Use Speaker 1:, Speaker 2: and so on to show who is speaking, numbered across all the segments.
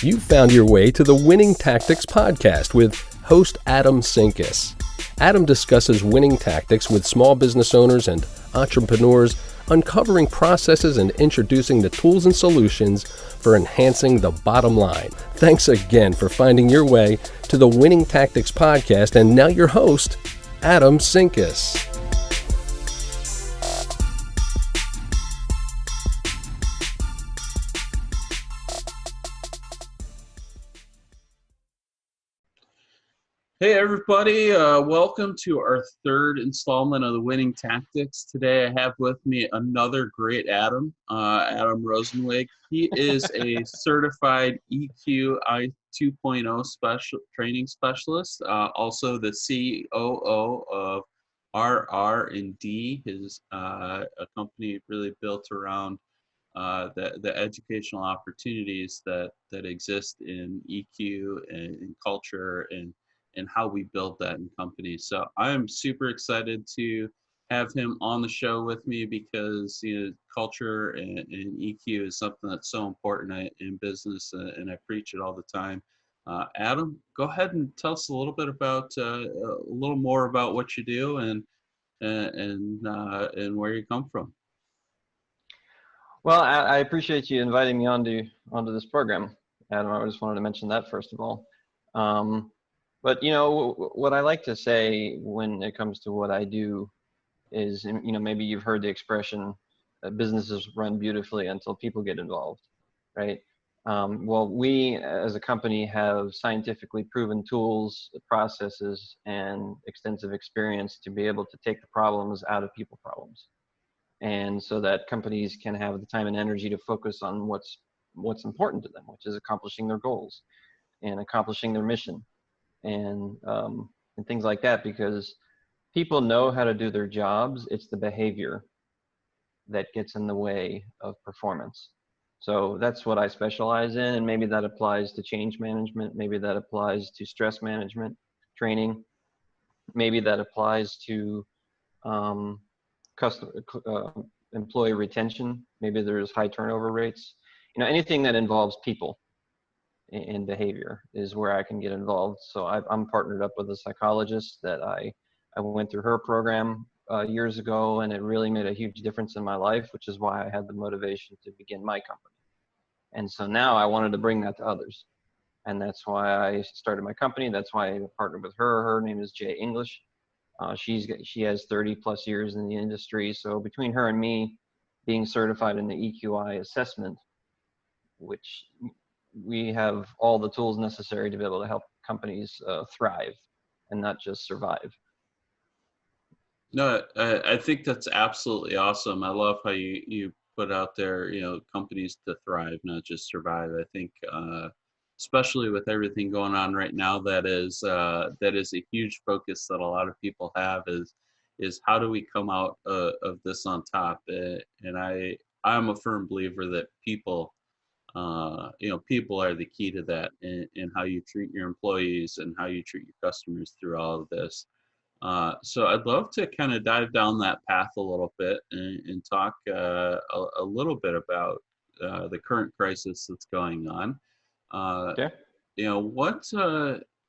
Speaker 1: You found your way to the Winning Tactics podcast with host Adam Rosensweig. Adam discusses winning tactics with small business owners and entrepreneurs, uncovering processes and introducing the tools and solutions for enhancing the bottom line. Thanks again for finding your way to the Winning Tactics podcast, and now your host, Adam Rosensweig.
Speaker 2: Hey everybody, welcome to our third installment of the Winning Tactics. Today I have with me another great Adam, Adam Rosensweig. He is a certified EQ I 2.0 training specialist, also the COO of RR&D, his a company really built around the educational opportunities that exist in EQ and in culture and how we build that in companies. So I'm super excited to have him on the show with me because culture and EQ is something that's so important in business, and I preach it all the time. Adam, go ahead and tell us a little bit about a little more about what you do and where you come from.
Speaker 3: Well, I appreciate you inviting me onto this program, Adam. I just wanted to mention that first of all. But what I like to say when it comes to what I do is, maybe you've heard the expression, businesses run beautifully until people get involved, right? Well, we as a company have scientifically proven tools, processes, and extensive experience to be able to take the problems out of people problems. And so that companies can have the time and energy to focus on what's important to them, which is accomplishing their goals and accomplishing their mission. And things like that, because people know how to do their jobs. It's the behavior that gets in the way of performance. So that's what I specialize in, and maybe that applies to change management, maybe that applies to stress management training, maybe that applies to employee retention, maybe there's high turnover rates. Anything that involves people in behavior is where I can get involved. So I'm partnered up with a psychologist that I went through her program years ago, and it really made a huge difference in my life, which is why I had the motivation to begin my company. And so now I wanted to bring that to others. And that's why I started my company. That's why I partnered with her. Her name is Jay English. She has 30 plus years in the industry. So between her and me being certified in the EQI assessment, which we have all the tools necessary to be able to help companies thrive and not just survive.
Speaker 2: No, I think that's absolutely awesome. I love how you put out there, companies to thrive, not just survive. I think, especially with everything going on right now, that is a huge focus that a lot of people have is how do we come out of this on top? And I'm a firm believer that people are the key to that, and how you treat your employees and how you treat your customers through all of this. So I'd love to kind of dive down that path a little bit and talk a little bit about the current crisis that's going on.
Speaker 3: Okay.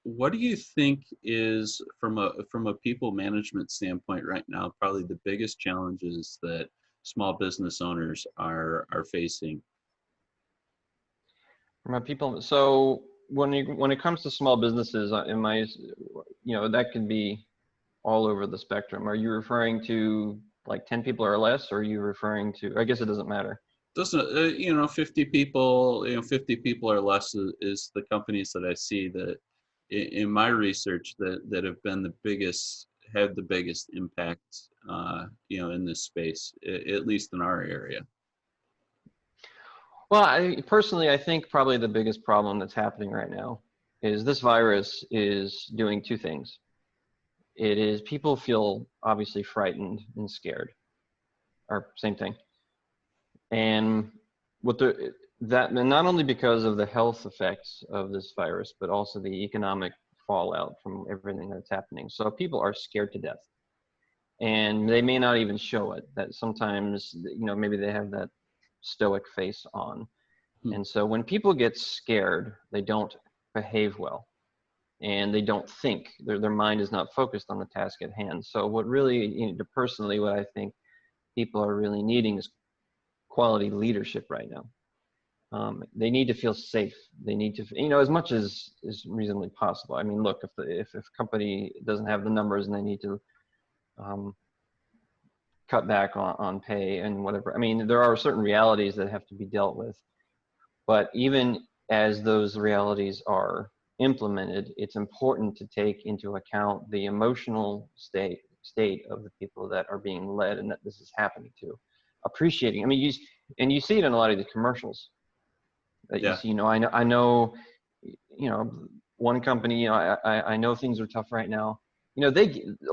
Speaker 2: What do you think is from a people management standpoint right now, probably the biggest challenges that small business owners are facing?
Speaker 3: My people. So when it comes to small businesses, that can be all over the spectrum. Are you referring to like 10 people or less, or are you referring to? I guess it doesn't matter.
Speaker 2: Doesn't 50 people? 50 people or less is the companies that I see that in my research that have been had the biggest impact. In this space, at least in our area.
Speaker 3: Well, I think probably the biggest problem that's happening right now is this virus is doing two things. It is people feel obviously frightened and scared, or same thing. And and not only because of the health effects of this virus, but also the economic fallout from everything that's happening. So people are scared to death, and they may not even show it. That sometimes, maybe they have that stoic face on, And so when people get scared, they don't behave well, and they don't think. Their mind is not focused on the task at hand. So what really, personally, what I think people are really needing is quality leadership right now. They need to feel safe. They need to, as much as is reasonably possible. I mean, look, if a company doesn't have the numbers and they need to cut back on pay and whatever, I mean, there are certain realities that have to be dealt with. But even as those realities are implemented, it's important to take into account the emotional state of the people that are being led and that this is happening to. Appreciating, I mean, you see it in a lot of the commercials that you see. I know, one company, I know things are tough right now. A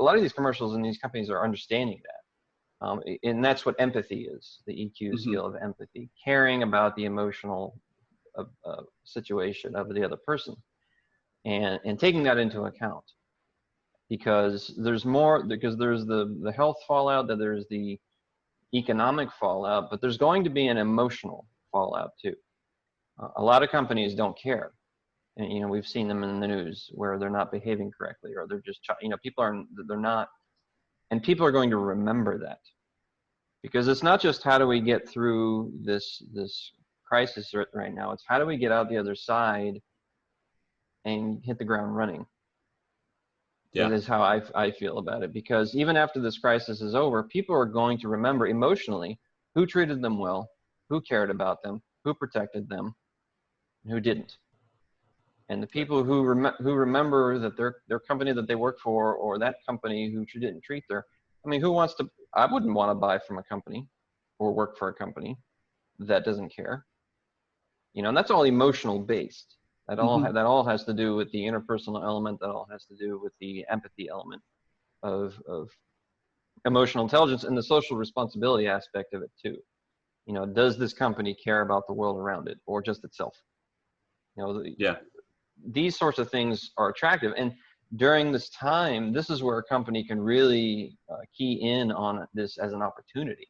Speaker 3: lot of these commercials and these companies are understanding that. And that's what empathy is, the EQ skill of empathy, caring about the emotional situation of the other person, and taking that into account, because there's the health fallout, that there's the economic fallout, but there's going to be an emotional fallout too. A lot of companies don't care, and we've seen them in the news where they're not behaving correctly, or they're just they're not, and people are going to remember that, because it's not just how do we get through this crisis right now, it's how do we get out the other side and hit the ground running. That is how I feel about it, because even after this crisis is over, people are going to remember emotionally who treated them well, who cared about them, who protected them, and who didn't. And the people who remember that their company that they work for, or that company who didn't treat I wouldn't want to buy from a company or work for a company that doesn't care. And that's all emotional based. That all has to do with the interpersonal element. That all has to do with the empathy element of emotional intelligence, and the social responsibility aspect of it too. Does this company care about the world around it, or just itself? These sorts of things are attractive. And during this time, this is where a company can really key in on this as an opportunity.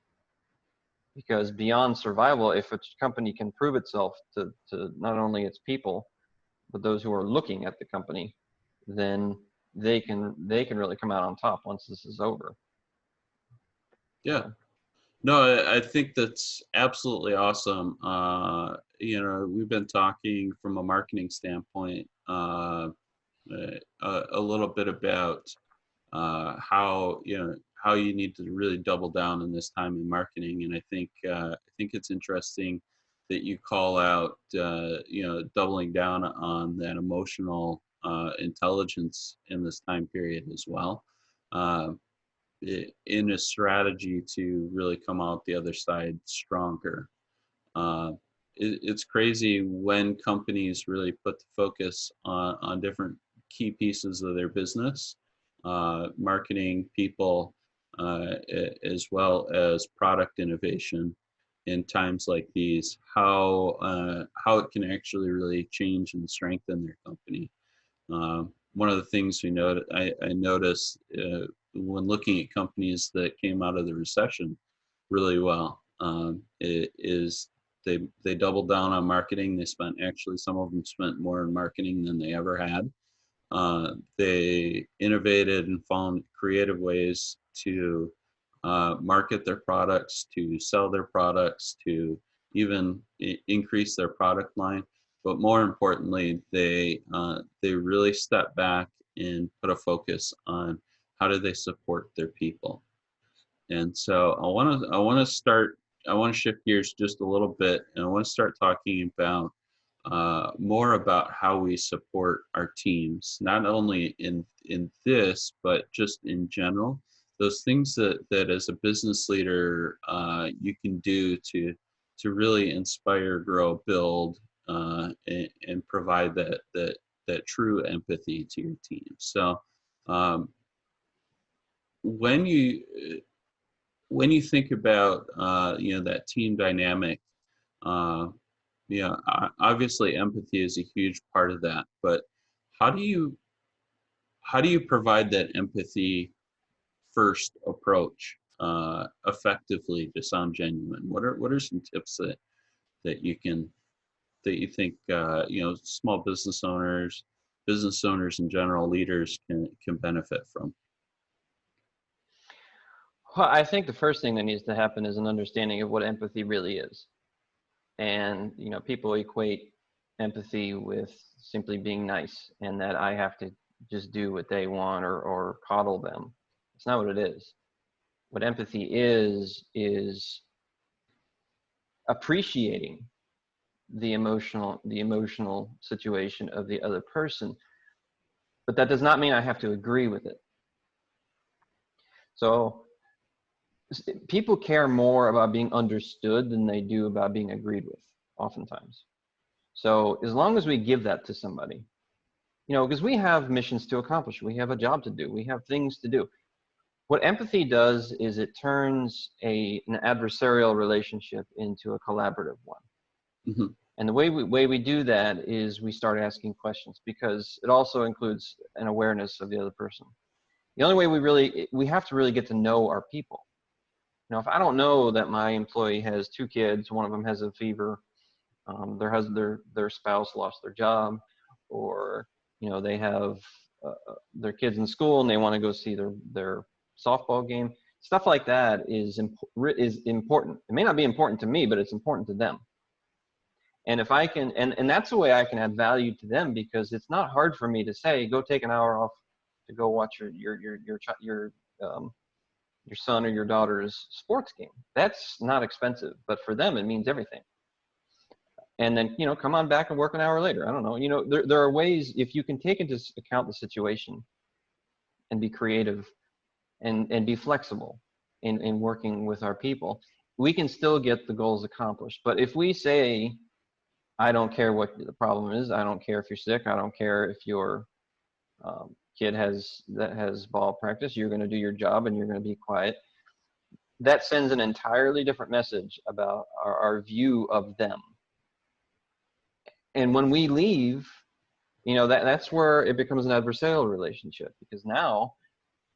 Speaker 3: Because beyond survival, if a company can prove itself to not only its people, but those who are looking at the company, then they can really come out on top once this is over.
Speaker 2: Yeah. No, I think that's absolutely awesome. We've been talking from a marketing standpoint a little bit about how you need to really double down in this time in marketing, and I think it's interesting that you call out doubling down on that emotional intelligence in this time period as well, in a strategy to really come out the other side stronger. It's crazy when companies really put the focus on different key pieces of their business, marketing, people, as well as product innovation in times like these, how it can actually really change and strengthen their company. One of the things I noticed when looking at companies that came out of the recession really well, is they doubled down on marketing. Some of them spent more in marketing than they ever had. They innovated and found creative ways to market their products, to sell their products, to even increase their product line. But more importantly, they really stepped back and put a focus on how do they support their people. And so I want to shift gears just a little bit, and I want to start talking about more about how we support our teams, not only in this, but just in general. Those things that as a business leader you can do to really inspire, grow, build, and provide that true empathy to your team. So when you think about that team dynamic, obviously empathy is a huge part of that, but how do you provide that empathy first approach effectively to sound genuine? What are some tips that you can that you think small business owners in general, leaders can benefit from?
Speaker 3: Well, I think the first thing that needs to happen is an understanding of what empathy really is. And, people equate empathy with simply being nice and that I have to just do what they want or coddle them. It's not what it is. What empathy is appreciating the emotional situation of the other person. But that does not mean I have to agree with it. So people care more about being understood than they do about being agreed with, oftentimes. So as long as we give that to somebody, because we have missions to accomplish, we have a job to do, we have things to do. What empathy does is it turns an adversarial relationship into a collaborative one.
Speaker 2: Mm-hmm.
Speaker 3: And the way we do that is we start asking questions, because it also includes an awareness of the other person. The only way we have to really get to know our people. If I don't know that my employee has 2 kids, one of them has a fever, their spouse lost their job, or they have their kids in school and they want to go see their softball game, stuff like that is important. It may not be important to me, but it's important to them. And if I can, and that's the way I can add value to them, because it's not hard for me to say, go take an hour off to go watch your son or your daughter's sports game. That's not expensive, but for them it means everything. And then come on back and work an hour later. I don't know. There are ways, if you can take into account the situation and be creative and be flexible in working with our people, we can still get the goals accomplished. But if we say, I don't care what the problem is, I don't care if you're sick, I don't care if your kid has ball practice, you're going to do your job and you're going to be quiet, that sends an entirely different message about our view of them. And when we leave, that's where it becomes an adversarial relationship, because now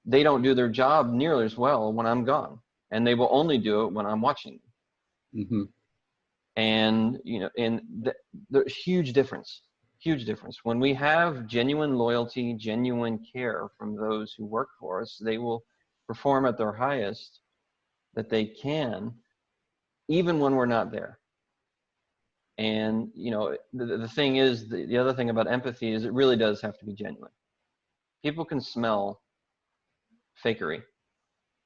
Speaker 3: they don't do their job nearly as well when I'm gone, and they will only do it when I'm watching.
Speaker 2: Mm-hmm.
Speaker 3: And the huge difference when we have genuine loyalty, genuine care from those who work for us, they will perform at their highest that they can, even when we're not there. And the thing is, the other thing about empathy is it really does have to be genuine. People can smell fakery,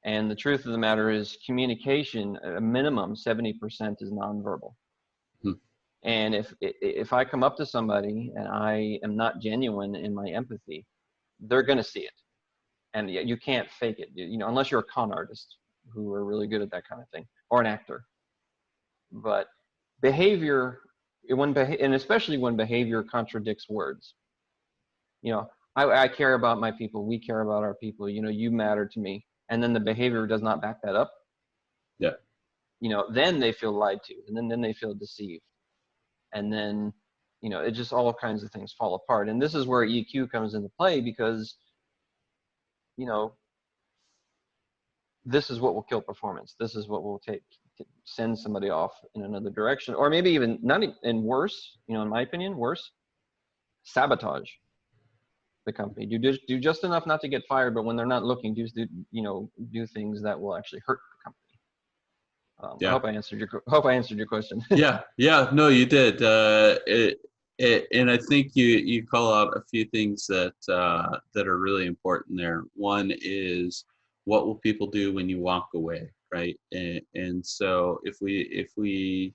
Speaker 3: and the truth of the matter is communication, at a minimum 70% is nonverbal. And if I come up to somebody and I am not genuine in my empathy, they're going to see it. And you can't fake it, unless you're a con artist who are really good at that kind of thing, or an actor. But behavior, and especially when behavior contradicts words. I care about my people, we care about our people, you matter to me. And then the behavior does not back that up.
Speaker 2: Yeah.
Speaker 3: Then they feel lied to, and then they feel deceived. And then, it just all kinds of things fall apart. And this is where EQ comes into play, because, this is what will kill performance. This is what will send somebody off in another direction, or maybe even and worse, in my opinion, worse, sabotage the company. Do just enough not to get fired, but when they're not looking, do things that will actually hurt the company.
Speaker 2: Yeah.
Speaker 3: I hope I answered your question.
Speaker 2: Yeah, no, you did. And I think you call out a few things that are really important there. One is, what will people do when you walk away, right? And so if we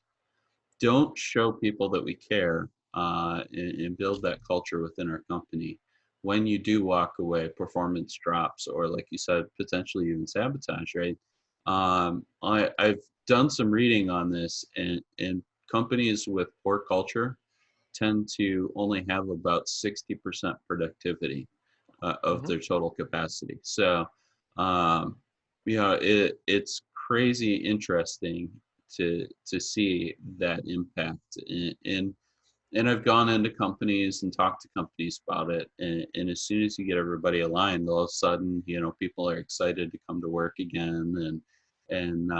Speaker 2: don't show people that we care and build that culture within our company, when you do walk away, performance drops, or like you said, potentially even sabotage, right? I've done some reading on this, and companies with poor culture tend to only have about 60% productivity of their total capacity. So, it's crazy interesting to see that impact. And I've gone into companies and talked to companies about it. And as soon as you get everybody aligned, all of a sudden, people are excited to come to work again. and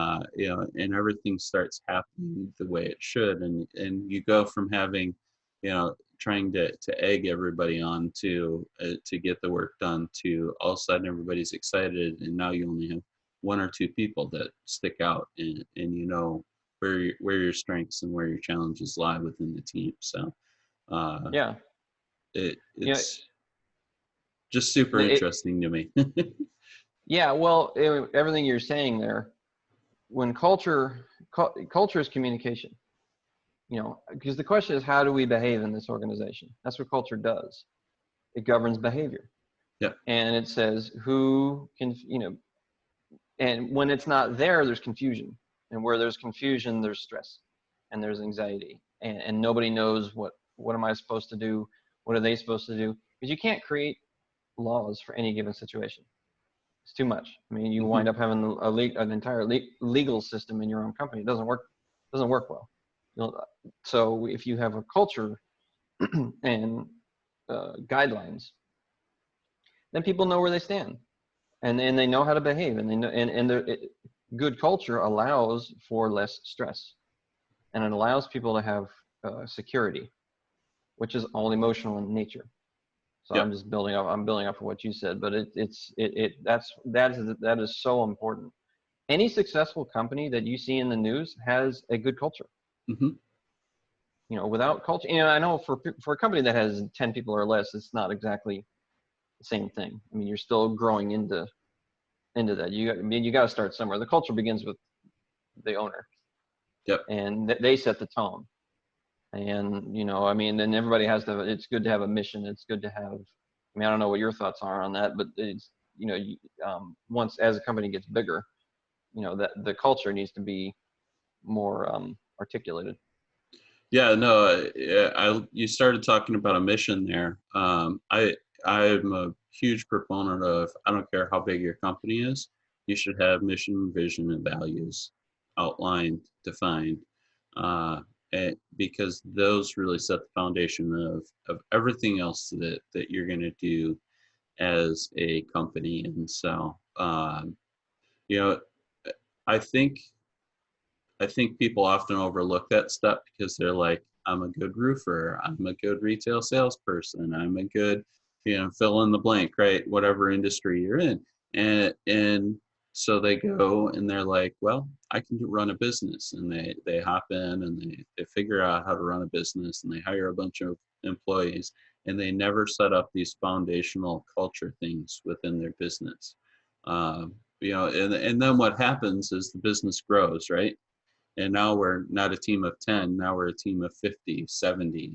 Speaker 2: everything starts happening the way it should, and you go from having, trying to egg everybody on to get the work done, to all of a sudden everybody's excited, and now you only have one or two people that stick out, and where your strengths and where your challenges lie within the team. So
Speaker 3: Yeah.
Speaker 2: it's just super interesting to me.
Speaker 3: Yeah, well, everything you're saying there, when culture is communication, because the question is, how do we behave in this organization? That's what culture does. It governs behavior.
Speaker 2: Yeah.
Speaker 3: And it says who can, and when it's not there, there's confusion. And where there's confusion, there's stress and there's anxiety. And nobody knows what am I supposed to do? What are they supposed to do? Because you can't create laws for any given situation. It's too much. I mean, you wind up having an entire legal system in your own company. It doesn't work well. So if you have a culture and guidelines, then people know where they stand, and they know how to behave, and they know, and good culture allows for less stress, and it allows people to have security, which is all emotional in nature. So yep. I'm building off of what you said, but that is so important. Any successful company that you see in the news has a good culture. Without culture, I know for a company that has 10 people or less, it's not exactly the same thing. I mean, you're still growing into that. You got to start somewhere. The culture begins with the owner.
Speaker 2: Yep.
Speaker 3: And they set the tone. And, then everybody has to, it's good to have a mission. It's good to have, I don't know what your thoughts are on that, but it's, once as a company gets bigger, that the culture needs to be more articulated.
Speaker 2: Yeah, no, you started talking about a mission there. I'm a huge proponent of, I don't care how big your company is, you should have mission, vision, and values outlined, defined. Because those really set the foundation of everything else that you're going to do as a company. And so, I think people often overlook that step because they're like, I'm a good roofer, I'm a good retail salesperson, I'm a good, fill in the blank, right? Whatever industry you're in. And so they go and they're like, well, I can run a business, and they hop in and they figure out how to run a business, and they hire a bunch of employees, and they never set up these foundational culture things within their business. And then what happens is the business grows, right? And now we're not a team of 10, now we're a team of 50, 70,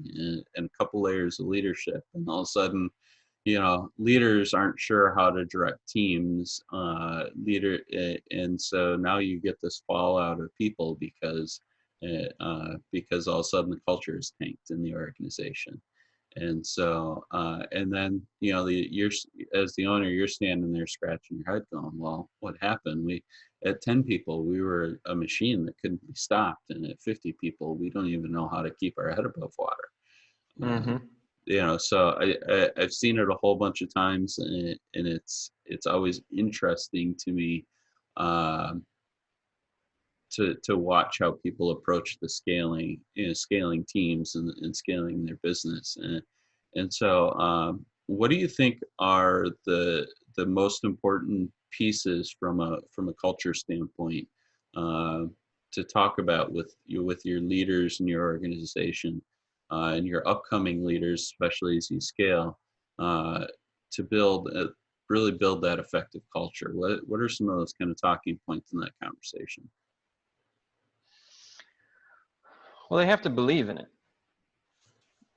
Speaker 2: and a couple layers of leadership. And all of a sudden, leaders aren't sure how to direct teams, and so now you get this fallout of people because all of a sudden the culture is tanked in the organization. And so, and then, you're, as the owner, you're standing there scratching your head going, well, what happened? At 10 people, we were a machine that couldn't be stopped. And at 50 people, we don't even know how to keep our head above water. So I've seen it a whole bunch of times, and it's always interesting to me to watch how people approach the scaling teams and scaling their business. And so what do you think are the most important pieces from a culture standpoint to talk about with your leaders in your organization and your upcoming leaders, especially as you scale, to really build that effective culture? What are some of those kind of talking points in that conversation?
Speaker 3: Well, they have to believe in it.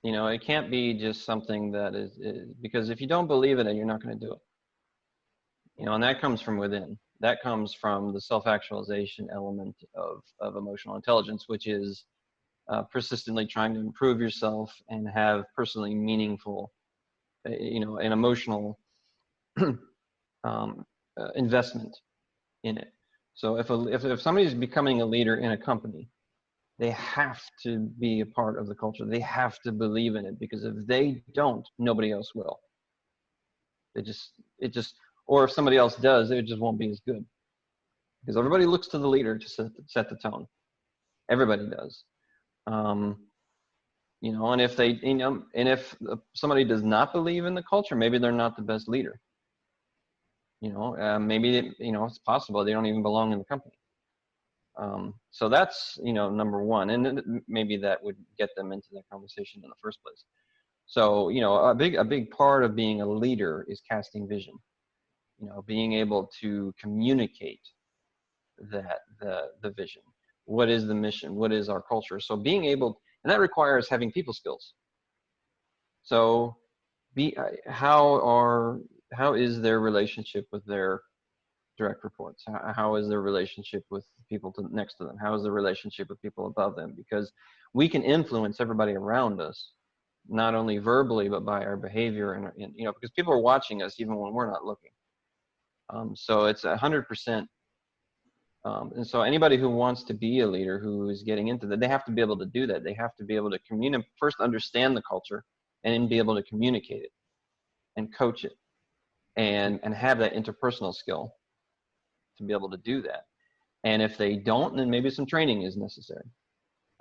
Speaker 3: It can't be just something that is because if you don't believe in it, you're not going to do it. And that comes from within. That comes from the self-actualization element of emotional intelligence, which is persistently trying to improve yourself and have personally meaningful, an emotional investment in it. So if somebody's becoming a leader in a company, they have to be a part of the culture. They have to believe in it, because if they don't, nobody else will. Or if somebody else does, it just won't be as good. because everybody looks to the leader to set the tone. Everybody does. And if they, and if somebody does not believe in the culture, maybe they're not the best leader. Maybe, it's possible they don't even belong in the company. So that's, number one, and then maybe that would get them into that conversation in the first place. So, a big part of being a leader is casting vision, being able to communicate that the vision. What is the mission? What is our culture? So being able, and that requires having people skills. So how is their relationship with their direct reports? How is their relationship with people next to them? How is their relationship with people above them? Because we can influence everybody around us, not only verbally, but by our behavior and because people are watching us even when we're not looking. So it's 100%. And so anybody who wants to be a leader, who is getting into that, they have to be able to do that. They have to be able to first understand the culture, and then be able to communicate it and coach it and have that interpersonal skill to be able to do that. And if they don't, then maybe some training is necessary.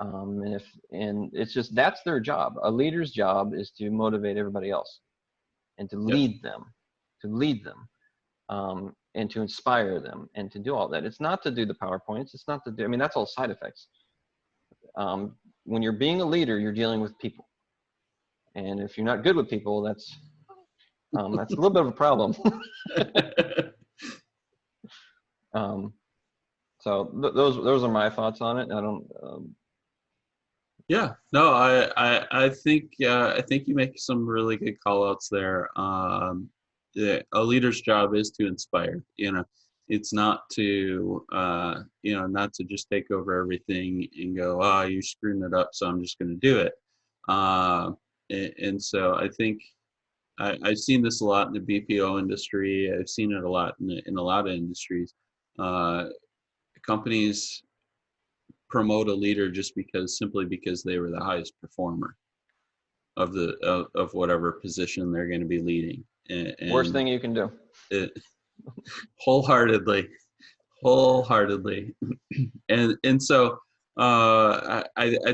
Speaker 3: And it's just, that's their job. A leader's job is to motivate everybody else and to lead them, and to inspire them and to do all that. It's not to do the PowerPoints. It's not to do, that's all side effects. When you're being a leader, you're dealing with people. And if you're not good with people, that's a little bit of a problem. So those are my thoughts on it. I don't.
Speaker 2: Yeah, no, I think you make some really good call outs there. A leader's job is to inspire. It's not to not to just take over everything and go, you're screwing it up, so I'm just going to do it. And so I think I've seen this a lot in the BPO industry. I've seen it a lot in a lot of industries. Companies promote a leader simply because they were the highest performer of whatever position they're going to be leading. And
Speaker 3: worst thing you can do.
Speaker 2: Wholeheartedly. And so I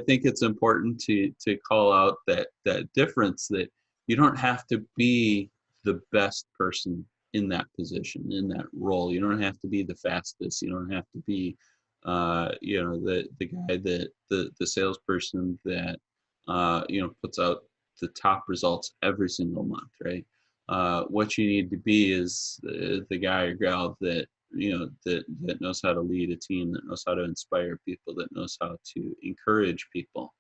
Speaker 2: think it's important to call out that difference, that you don't have to be the best person in that position, in that role. You don't have to be the fastest. You don't have to be the guy that the salesperson that puts out the top results every single month, right? What you need to be is the guy or gal that that knows how to lead a team, that knows how to inspire people, that knows how to encourage people.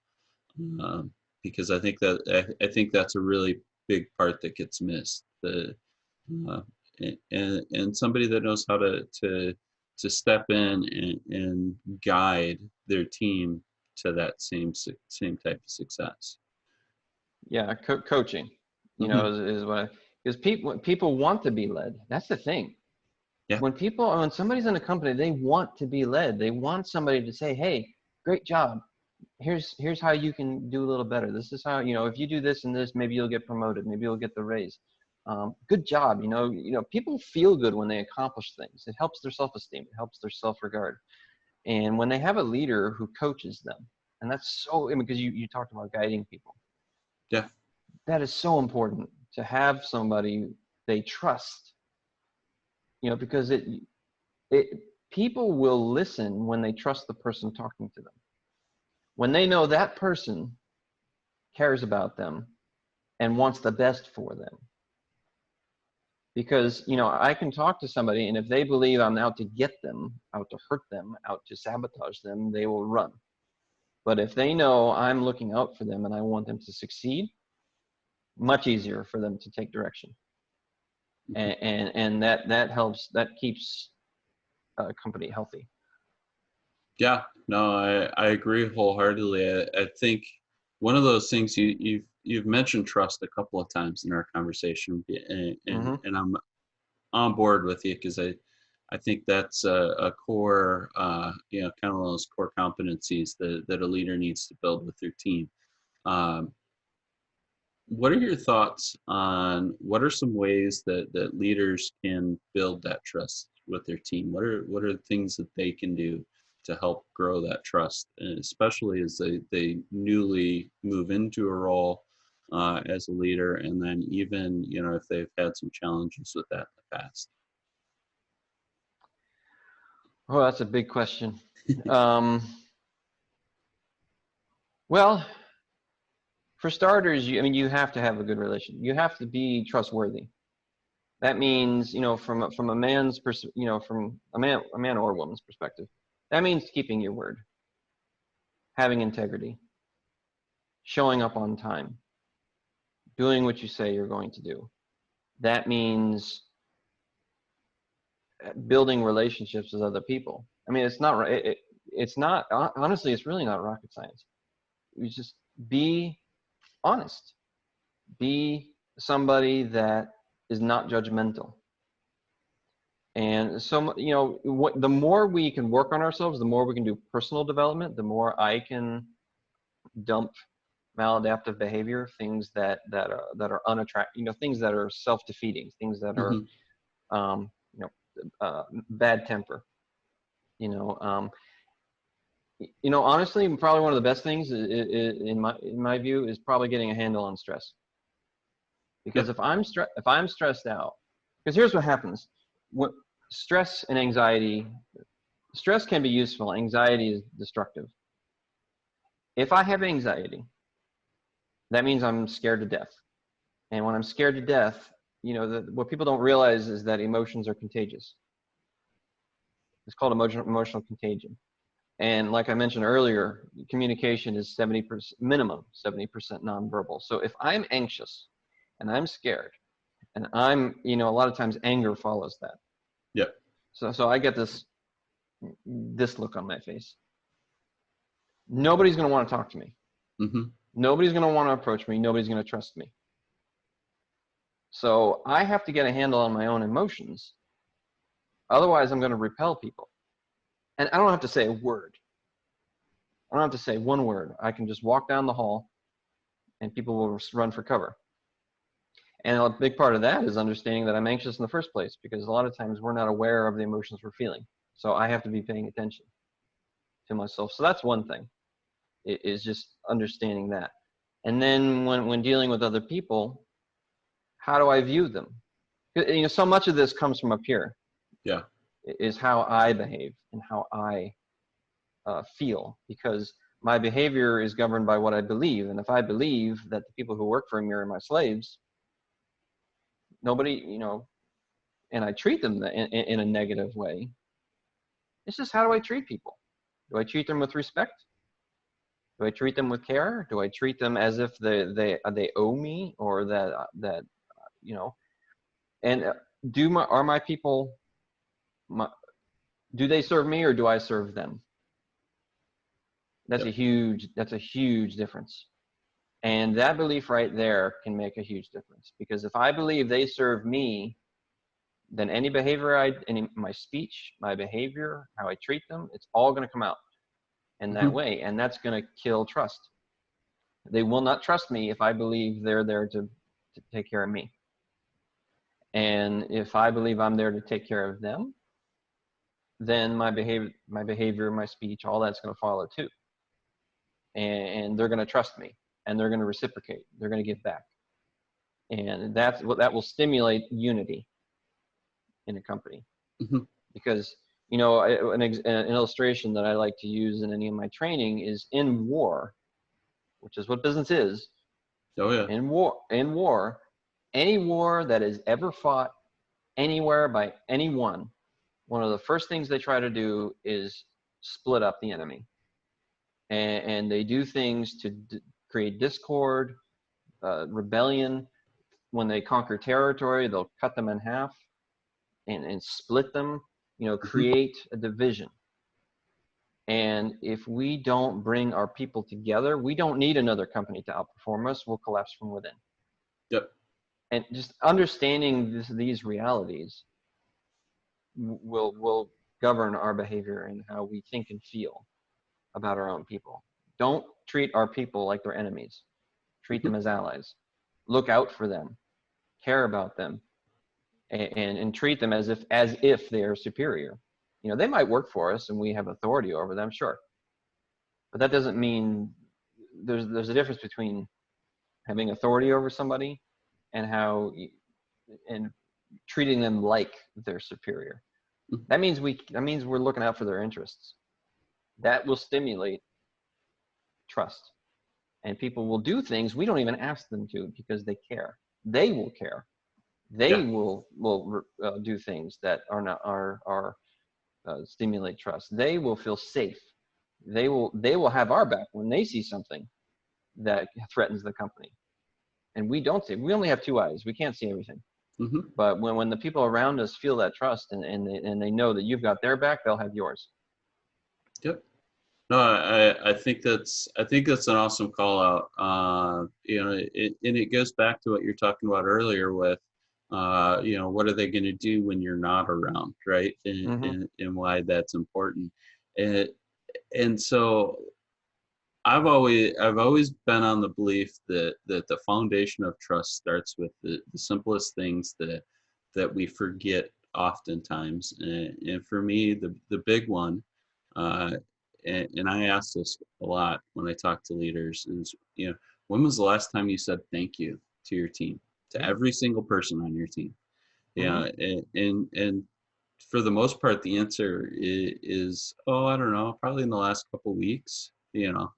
Speaker 2: Because I think that's a really big part that gets missed. And somebody that knows how to step in and guide their team to that same type of success.
Speaker 3: Yeah, coaching, is what because people want to be led. That's the thing. Yeah. When somebody's in a company, they want to be led. They want somebody to say, "Hey, great job. Here's how you can do a little better. This is how, if you do this and this, maybe you'll get promoted. Maybe you'll get the raise. Good job." People feel good when they accomplish things. It helps their self-esteem. It helps their self-regard. And when they have a leader who coaches them, and that's so, because you talked about guiding people.
Speaker 2: Yeah.
Speaker 3: That is so important, to have somebody they trust, because people will listen when they trust the person talking to them. When they know that person cares about them and wants the best for them. Because, I can talk to somebody, and if they believe I'm out to get them, out to hurt them, out to sabotage them, they will run. But if they know I'm looking out for them and I want them to succeed, much easier for them to take direction. And that helps, that keeps a company healthy.
Speaker 2: Yeah, no, I agree wholeheartedly. I think one of those things you've mentioned trust a couple of times in our conversation, and I'm on board with you, because I think that's a core, kind of one of those core competencies that a leader needs to build with their team. What are your thoughts on what are some ways that leaders can build that trust with their team? What are the things that they can do to help grow that trust, and especially as they newly move into a role as a leader, and then even, you know, if they've had some challenges with that in the past?
Speaker 3: Oh, that's a big question. Well, for starters, you have to have a good relation. You have to be trustworthy. That means, you know, from a man's from a man or woman's perspective, that means keeping your word, having integrity, showing up on time, doing what you say you're going to do. That means building relationships with other people. I mean, it's not it's not, honestly, it's really not rocket science. You just be honest, be somebody that is not judgmental. And so, you know, the more we can work on ourselves, the more we can do personal development, the more I can dump maladaptive behavior, things that are unattractive, you know, things that are self-defeating, things that are bad temper, you know. Honestly, probably one of the best things in my view is probably getting a handle on stress. Because if I'm stressed out, because here's what happens: stress and anxiety. Stress can be useful. Anxiety is destructive. If I have anxiety, that means I'm scared to death. And when I'm scared to death, you know, what people don't realize is that emotions are contagious. It's called emotional contagion. And like I mentioned earlier, communication is 70% minimum, 70% nonverbal. So if I'm anxious and I'm scared, and I'm, you know, a lot of times anger follows that.
Speaker 2: Yep.
Speaker 3: So I get this look on my face. Nobody's going to want to talk to me.
Speaker 2: Mm-hmm.
Speaker 3: Nobody's going to want to approach me. Nobody's going to trust me. So I have to get a handle on my own emotions. Otherwise, I'm going to repel people. And I don't have to say a word. I don't have to say one word. I can just walk down the hall and people will run for cover. And a big part of that is understanding that I'm anxious in the first place, because a lot of times we're not aware of the emotions we're feeling. So I have to be paying attention to myself. So that's one thing, is just understanding that. And then when dealing with other people, how do I view them? You know, so much of this comes from up here.
Speaker 2: Yeah.
Speaker 3: Is how I behave and how I feel, because my behavior is governed by what I believe. And if I believe that the people who work for me are my slaves, nobody, you know, and I treat them in a negative way, it's just, how do I treat people? Do I treat them with respect? Do I treat them with care? Do I treat them as if they owe me, or that you know? And are my people, do they serve me or do I serve them? That's a huge difference. And that belief right there can make a huge difference, because if I believe they serve me, then any behavior my speech, my behavior, how I treat them, it's all going to come out in that way. And that's going to kill trust. They will not trust me if I believe they're there to take care of me. And if I believe I'm there to take care of them, then my behavior, my speech, all that's going to follow too. And they're going to trust me, and they're going to reciprocate. They're going to give back. And that will stimulate unity in a company. Because, you know, an illustration that I like to use in any of my training is, in war, which is what business is.
Speaker 2: Oh yeah.
Speaker 3: In war, any war that is ever fought anywhere by anyone, one of the first things they try to do is split up the enemy. And they do things to create discord, rebellion. When they conquer territory, they'll cut them in half and split them, you know, create a division. And if we don't bring our people together, we don't need another company to outperform us. We'll collapse from within.
Speaker 2: Yep.
Speaker 3: And just understanding these realities will govern our behavior and how we think and feel about our own people. Don't treat our people like they're enemies. Treat them as allies. Look out for them. Care about them. and treat them as if they are superior. You know, they might work for us and we have authority over them, sure. But that doesn't mean there's a difference between having authority over somebody and and treating them like they're superior. That means we're looking out for their interests. That will stimulate trust. And people will do things we don't even ask them to because they care. They will care. They will do things that stimulate trust. They will feel safe. They will have our back when they see something that threatens the company. And we don't see. We only have two eyes. We can't see everything.
Speaker 2: Mm-hmm.
Speaker 3: But when the people around us feel that trust and they know that you've got their back, they'll have yours.
Speaker 2: Yep. No, I think that's an awesome call out. You know, and it goes back to what you're talking about earlier with, you know, what are they going to do when you're not around, right? And why that's important. And so I've always been on the belief that the foundation of trust starts with the simplest things that we forget oftentimes. And for me, the big one, and I ask this a lot when I talk to leaders is, you know, when was the last time you said thank you to your team, to every single person on your team? Yeah, and for the most part, the answer is, oh, I don't know, probably in the last couple of weeks, you know.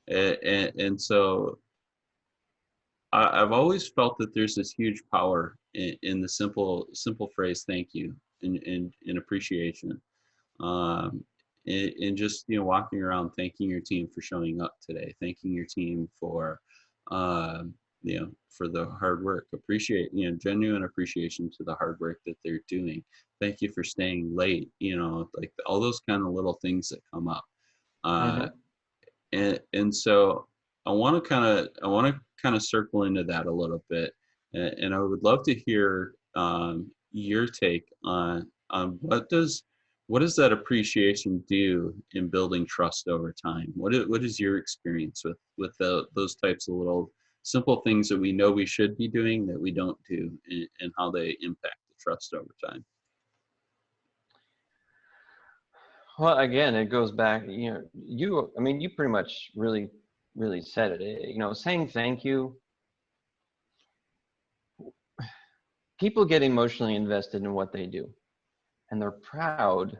Speaker 2: And so I've always felt that there's this huge power in the simple phrase thank you and appreciation, and just, you know, walking around thanking your team for showing up today, thanking your team for you know, for the hard work, genuine appreciation to the hard work that they're doing. Thank you for staying late, you know, like all those kind of little things that come up. And so I want to kind of circle into that a little bit, and I would love to hear your take on what does that appreciation do in building trust over time? What is your experience with those types of little simple things that we know we should be doing that we don't do, and how they impact the trust over time?
Speaker 3: Well, again, it goes back, you know, you pretty much really said it. You know, saying thank you, people get emotionally invested in what they do, and they're proud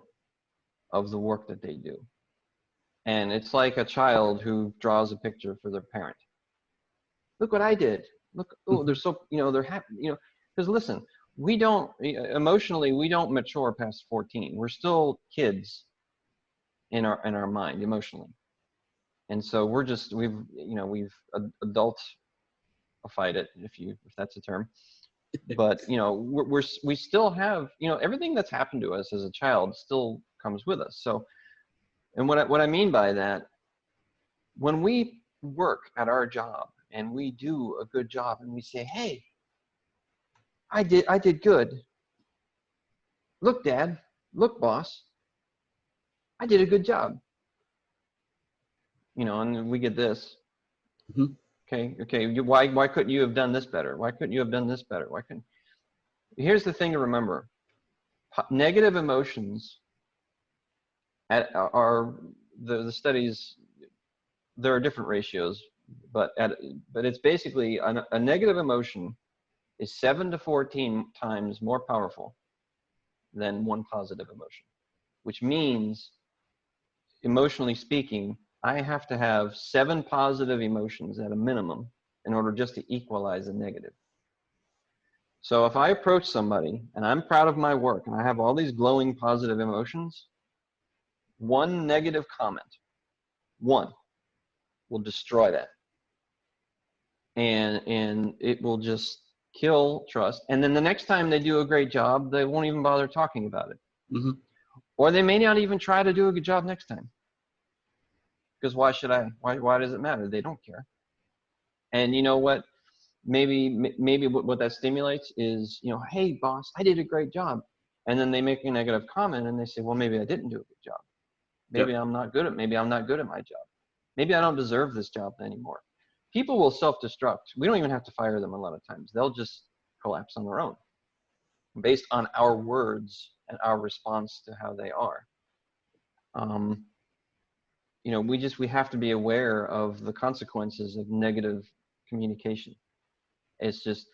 Speaker 3: of the work that they do. And it's like a child who draws a picture for their parent. Look what I did. Look, oh, they're so, you know, they're happy, you know, because listen, we don't mature past 14. We're still kids in our mind emotionally, and so we've adultified it, if that's a term. But you know, we still have, you know, everything that's happened to us as a child still comes with us. So, and what I mean by that, when we work at our job and we do a good job and we say, hey, I did good. Look, Dad, look, boss, I did a good job. You know, and we get this. Okay. Why couldn't you have done this better? Why couldn't you have done this better? Why couldn't? Here's the thing to remember: negative emotions are the studies. There are different ratios, but it's basically a negative emotion is 7 to 14 times more powerful than one positive emotion, which means, emotionally speaking, I have to have 7 positive emotions at a minimum in order just to equalize a negative. So if I approach somebody and I'm proud of my work and I have all these glowing positive emotions, one negative comment, one, will destroy that. And it will just kill trust. And then the next time they do a great job, they won't even bother talking about it. Or they may not even try to do a good job next time. Because why should I? Why does it matter? They don't care. And you know what? Maybe what that stimulates is, you know, hey boss, I did a great job. And then they make a negative comment and they say, well, maybe I didn't do a good job. Maybe I'm not good at my job. Maybe I don't deserve this job anymore. People will self-destruct. We don't even have to fire them a lot of times. They'll just collapse on their own. based on our words and our response to how they are. You know, we have to be aware of the consequences of negative communication. It's just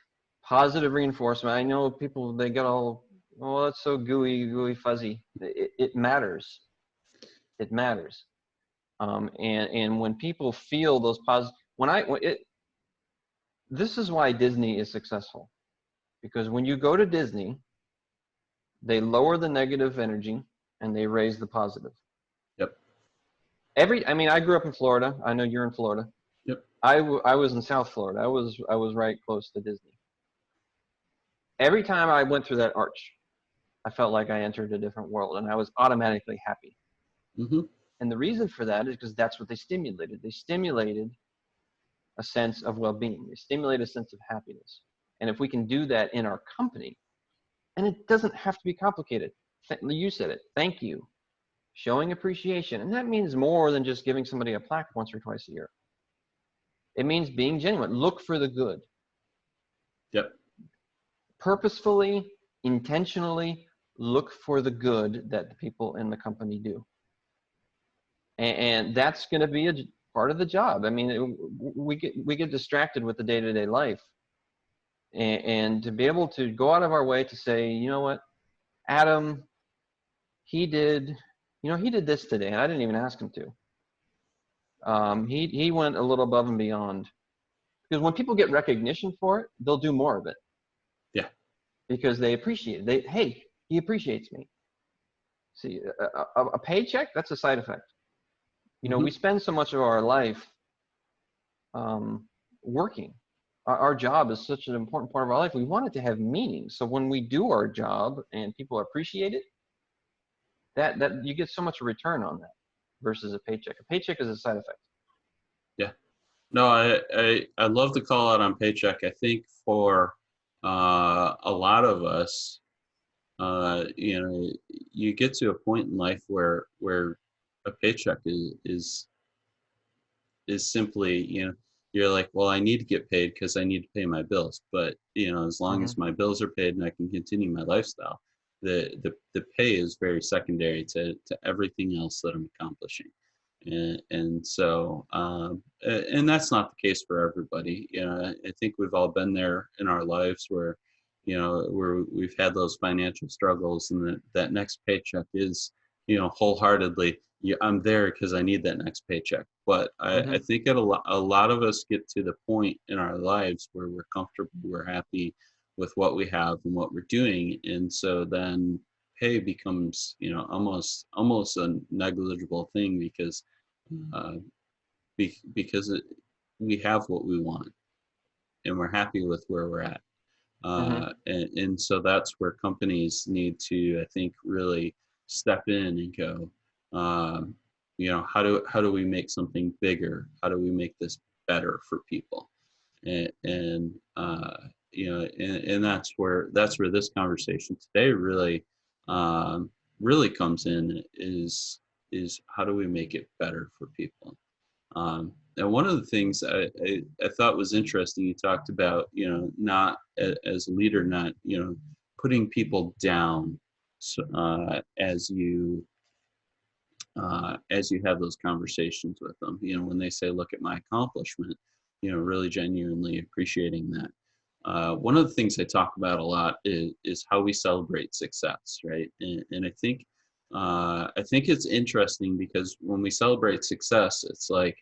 Speaker 3: positive reinforcement. I know people, they get all, oh, that's so gooey, fuzzy. It matters. It matters. And when people feel those positive, this is why Disney is successful. Because when you go to Disney, they lower the negative energy and they raise the positive.
Speaker 2: Yep.
Speaker 3: I mean, I grew up in Florida. I know you're in Florida.
Speaker 2: Yep.
Speaker 3: I was in South Florida. I was right close to Disney. Every time I went through that arch, I felt like I entered a different world, and I was automatically happy.
Speaker 2: Mm-hmm.
Speaker 3: And the reason for that is because that's what they stimulated. They stimulated a sense of well-being. They stimulate a sense of happiness. And if we can do that in our company, and it doesn't have to be complicated. You said it. Thank you. Showing appreciation. And that means more than just giving somebody a plaque once or twice a year. It means being genuine. Look for the good.
Speaker 2: Yep.
Speaker 3: Purposefully, intentionally look for the good that the people in the company do. And that's going to be a part of the job. I mean, we get distracted with the day-to-day life. And to be able to go out of our way to say, you know what, Adam, he did this today, and I didn't even ask him to. He went a little above and beyond. Because when people get recognition for it, they'll do more of it.
Speaker 2: Yeah.
Speaker 3: Because they appreciate it. Hey, he appreciates me. See, a paycheck, that's a side effect. You know, we spend so much of our life working. Our job is such an important part of our life. We want it to have meaning. So when we do our job and people appreciate it, that you get so much return on that versus a paycheck. A paycheck is a side effect.
Speaker 2: Yeah. No, I love the call out on paycheck. I think for a lot of us, you know, you get to a point in life where a paycheck is simply, you know, you're like, well, I need to get paid because I need to pay my bills. But, you know, as long as my bills are paid and I can continue my lifestyle, the pay is very secondary to everything else that I'm accomplishing. And so, and that's not the case for everybody. You know, I think we've all been there in our lives where, you know, where we've had those financial struggles, and that next paycheck is, you know, wholeheartedly, yeah, I'm there because I need that next paycheck. But I think a lot of us get to the point in our lives where we're comfortable, we're happy with what we have and what we're doing, and so then pay becomes, you know, almost a negligible thing because we have what we want and we're happy with where we're at. And so that's where companies need to, I think, really step in and go, you know, how do we make something bigger? How do we make this better for people? And you know, and that's where this conversation today really really comes in, is how do we make it better for people? And one of the things I thought was interesting, you talked about, you know, not as a leader, not, you know, putting people down as you have those conversations with them. You know, when they say, look at my accomplishment, you know, really genuinely appreciating that. One of the things I talk about a lot is how we celebrate success, right? And I think it's interesting because when we celebrate success, it's like,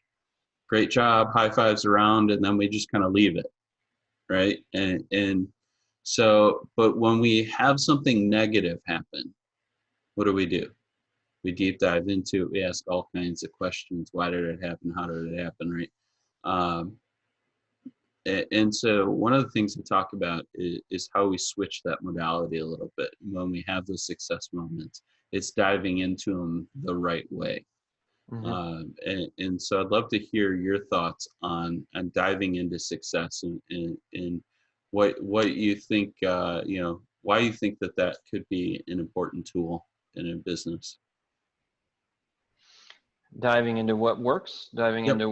Speaker 2: great job, high fives around, and then we just kind of leave it, right? And so, but when we have something negative happen, what do? We deep dive into it. We ask all kinds of questions. Why did it happen? How did it happen, right? And so one of the things we talk about is how we switch that modality a little bit. When we have those success moments, it's diving into them the right way. And so I'd love to hear your thoughts on diving into success and what you think, you know, why you think that could be an important tool in a business.
Speaker 3: Diving into what works, diving into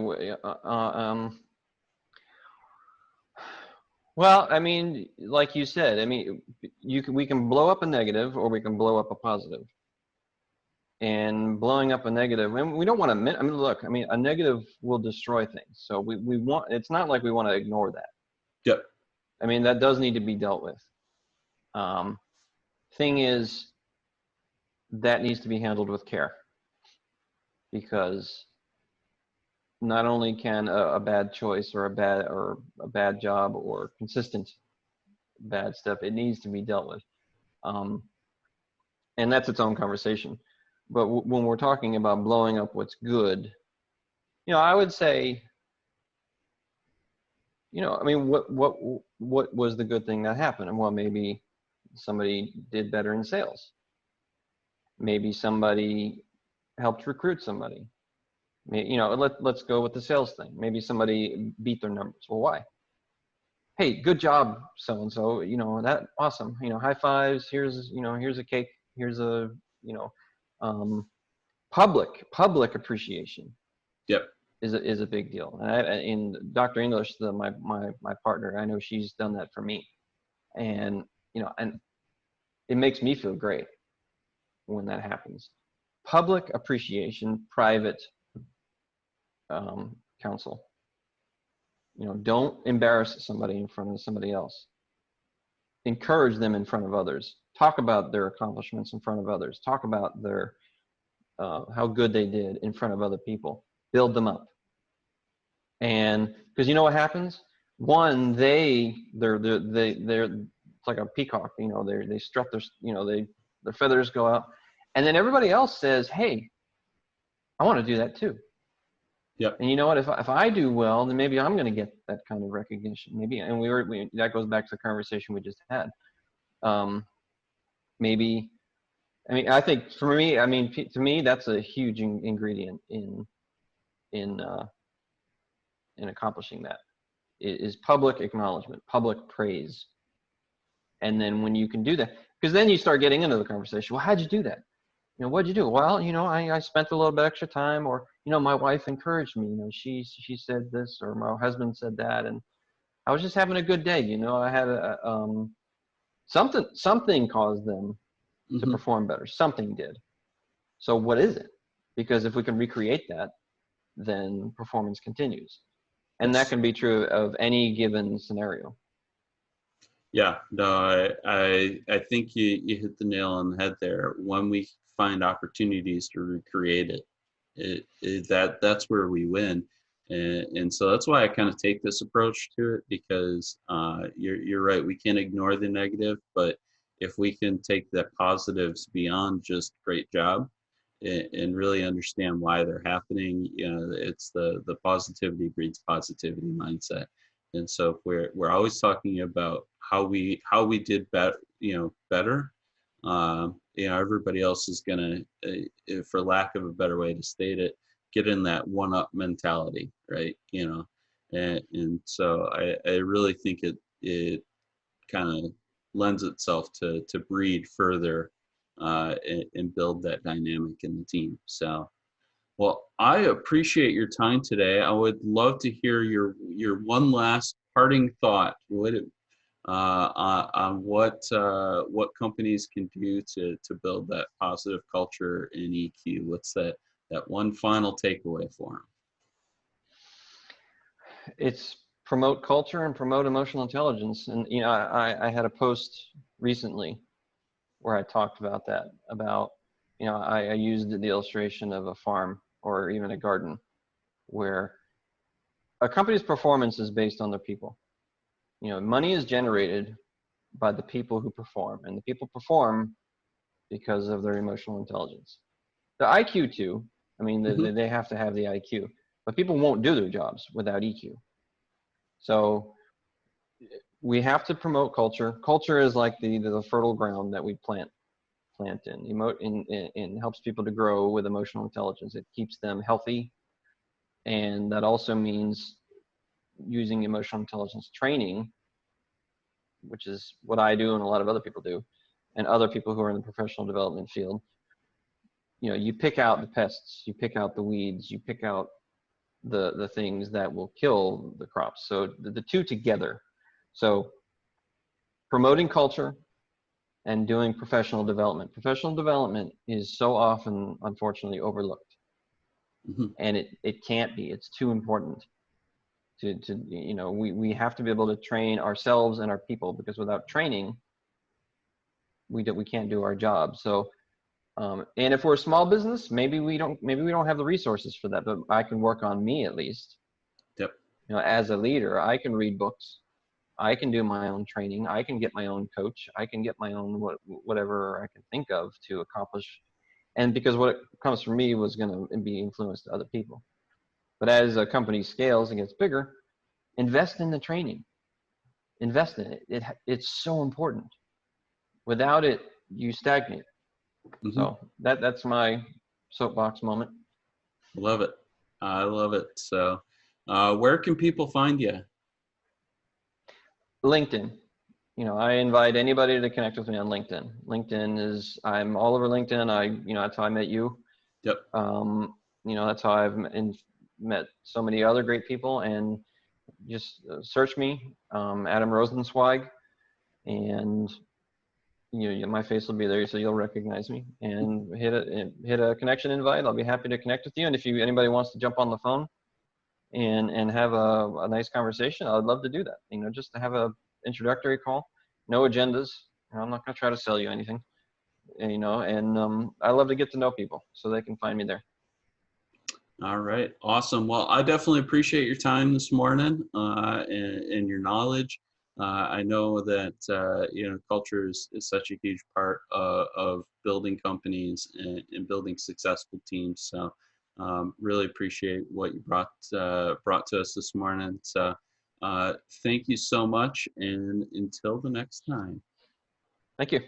Speaker 3: Well, I mean, like you said, I mean, we can blow up a negative or we can blow up a positive. And blowing up a negative, and we don't want to, I mean, look, I mean, a negative will destroy things. So we want, it's not like we want to ignore that.
Speaker 2: Yep.
Speaker 3: I mean, that does need to be dealt with. Thing is, that needs to be handled with care, because not only can a bad choice or a bad job or consistent bad stuff, it needs to be dealt with. And that's its own conversation. But when we're talking about blowing up what's good, you know, I would say, you know, I mean, what was the good thing that happened? And well, maybe somebody did better in sales. Maybe somebody helped recruit somebody. You know, let's go with the sales thing. Maybe somebody beat their numbers. Well, why? Hey, good job, so-and-so, you know, that awesome, you know, high fives, here's, you know, here's a cake, here's a, you know, public appreciation.
Speaker 2: Yep.
Speaker 3: Is a big deal. And in Dr. English, my partner, I know she's done that for me. And, you know, and it makes me feel great when that happens. Public appreciation, private counsel. You know, don't embarrass somebody in front of somebody else. Encourage them in front of others. Talk about their accomplishments in front of others. Talk about their how good they did in front of other people. Build them up. And because you know what happens? One, they're it's like a peacock. You know, they strut their, you know, their feathers go out, and then everybody else says, "Hey, I want to do that too."
Speaker 2: Yep.
Speaker 3: And you know what? If I do well, then maybe I'm going to get that kind of recognition. Maybe, and that goes back to the conversation we just had. Maybe, I mean, I think for me, I mean, to me, that's a huge ingredient in accomplishing that. It is public acknowledgement, public praise. And then when you can do that, because then you start getting into the conversation. Well, how'd you do that? You know, what'd you do? Well, you know, I spent a little bit extra time, or, you know, my wife encouraged me, you know, she said this, or my husband said that, and I was just having a good day. You know, I had something caused them to perform better. Something did. So what is it? Because if we can recreate that, then performance continues. And that can be true of any given scenario.
Speaker 2: Yeah, no, I think you hit the nail on the head there. When we find opportunities to recreate that's where we win. And so that's why I kind of take this approach to it, because you're right, we can't ignore the negative, but if we can take the positives beyond just great job and really understand why they're happening, you know, it's the positivity breeds positivity mindset. And so if we're always talking about how we did better, you know, better, you know, everybody else is gonna, for lack of a better way to state it, get in that one-up mentality, right? You know, and so I really think it kind of lends itself to breed further and build that dynamic in the team. So, well, I appreciate your time today. I would love to hear your one last parting thought. On what companies can do to build that positive culture in EQ. What's that one final takeaway for them?
Speaker 3: It's promote culture and promote emotional intelligence. And, you know, I had a post recently where I talked about that, about, you know, I used the illustration of a farm or even a garden, where a company's performance is based on their people. You know, money is generated by the people who perform, and the people perform because of their emotional intelligence. The IQ too, I mean, they have to have the IQ, but people won't do their jobs without EQ. So we have to promote culture. Culture is like the fertile ground that we plant in, and helps people to grow with emotional intelligence. It keeps them healthy, and that also means using emotional intelligence training, which is what I do and a lot of other people do, and other people who are in the professional development field. You know, you pick out the pests, you pick out the weeds, you pick out the things that will kill the crops. So the two together, So promoting culture and doing professional development. Professional development is so often, unfortunately, overlooked.
Speaker 2: Mm-hmm.
Speaker 3: And it can't be. It's too important. We have to be able to train ourselves and our people, because without training, we can't do our job. So, and if we're a small business, maybe we don't have the resources for that, but I can work on me at least.
Speaker 2: Yep.
Speaker 3: As a leader, I can read books. I can do my own training. I can get my own coach. I can get my own whatever I can think of to accomplish. And because what comes from me was going to be influenced to other people. But as a company scales and gets bigger, invest in the training. Invest in it. It's so important. Without it, you stagnate.
Speaker 2: Mm-hmm.
Speaker 3: So that's my soapbox moment.
Speaker 2: Love it. I love it. So where can people find you?
Speaker 3: LinkedIn. I invite anybody to connect with me on LinkedIn. I'm all over LinkedIn. That's how I met you.
Speaker 2: Yep.
Speaker 3: That's how I've met so many other great people. And just search me, Adam Rosensweig, and my face will be there, so you'll recognize me. And hit a connection invite. I'll be happy to connect with you. And if anybody wants to jump on the phone and have a nice conversation, I'd love to do that. Just to have a introductory call, no agendas. I'm not going to try to sell you anything, and I love to get to know people so they can find me there.
Speaker 2: All right. Awesome. Well, I definitely appreciate your time this morning and your knowledge. I know that, culture is such a huge part of building companies and building successful teams. So really appreciate what you brought to us this morning. So thank you so much. And until the next time.
Speaker 3: Thank you.